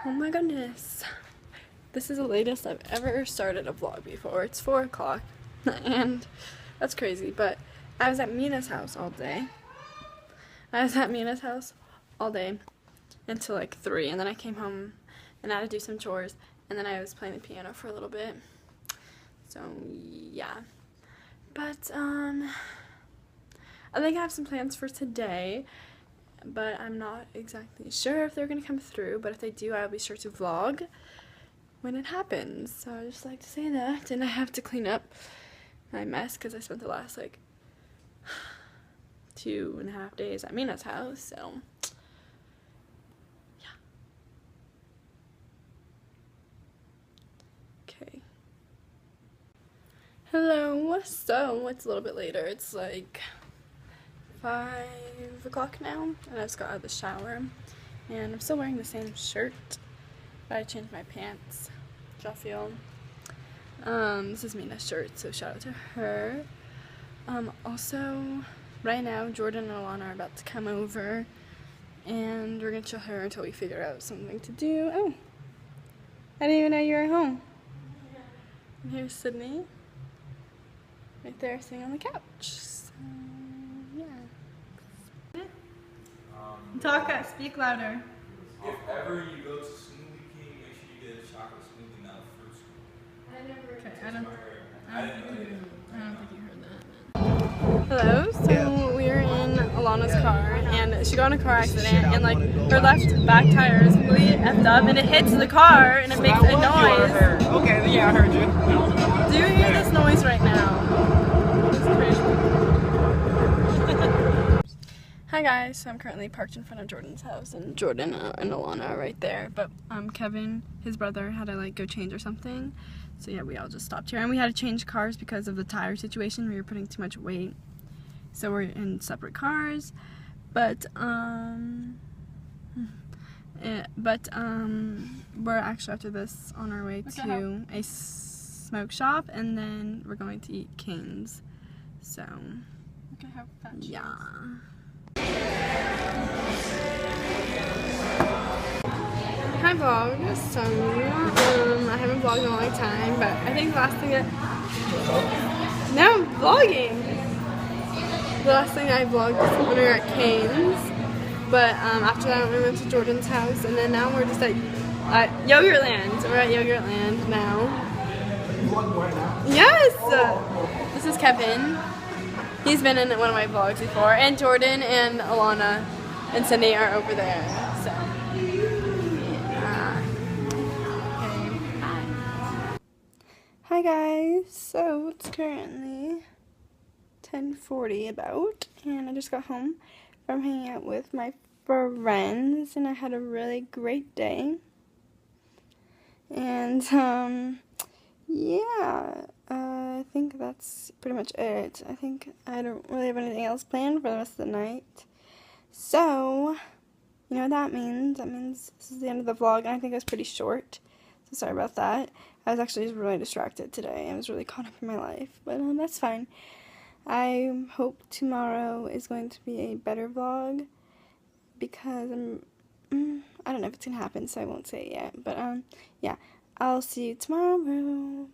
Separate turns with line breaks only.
Oh my goodness. This is the latest I've ever started a vlog before. It's 4 o'clock and that's crazy, but I was at Mina's house all day. Until like 3, and then I came home and I had to do some chores, and then I was playing the piano for a little bit. So yeah. But I think I have some plans for today, but I'm not exactly sure if they're gonna come through, but if they do, I'll be sure to vlog when it happens. So I just like to say that, and I have to clean up my mess because I spent the last like 2.5 days at Mina's house, so yeah. Okay. Hello. So it's a little bit later. It's like 5 o'clock now, and I just got out of the shower, and I'm still wearing the same shirt, but I changed my pants, which I feel. This is Mina's shirt, so shout out to her. Also, right now, Jordan and Alana are about to come over, and we're gonna chill her until we figure out something to do. Oh, I didn't even know you were at home. And here's Sydney, right there, sitting on the couch. So, yeah. Talk, speak louder.
If ever you go to Smoothie King, make sure you get a chocolate smoothie, not a fruit smoothie.
I never.
Okay,
I don't think you heard that.
that.
Hello. So we're in Alana's car, and she got in a car accident, and like her left back tire is completely effed up, and it hits the car, and it makes a noise.
Okay, yeah, I heard you.
Do you hear this noise right now? It's crazy. Hi guys, so I'm currently parked in front of Jordan's house, and Jordan and Alana are right there, but Kevin, his brother, had to like go change or something, so yeah, we all just stopped here, and we had to change cars because of the tire situation. We were putting too much weight, so we're in separate cars, but we're actually after this on our way to a smoke shop, and then we're going to eat Cane's, so yeah. Hi vlog, so I haven't vlogged in a long time, but I think the last thing now I'm vlogging. The last thing I vlogged was when we were at Cane's, but after that we went to Jordan's house, and then now we're just at Yogurtland. We're at Yogurtland now. Yes! This is Kevin. He's been in one of my vlogs before, and Jordan and Alana and Cindy are over there, so yeah. Okay, bye. Hi guys, so it's currently 10:40 about, and I just got home from hanging out with my friends, and I had a really great day, and yeah, I think that's pretty much it. I think I don't really have anything else planned for the rest of the night. So, you know what that means? That means this is the end of the vlog, and I think it was pretty short. So sorry about that. I was actually just really distracted today. I was really caught up in my life, but that's fine. I hope tomorrow is going to be a better vlog, because I don't know if it's gonna happen, so I won't say it yet. But yeah, I'll see you tomorrow.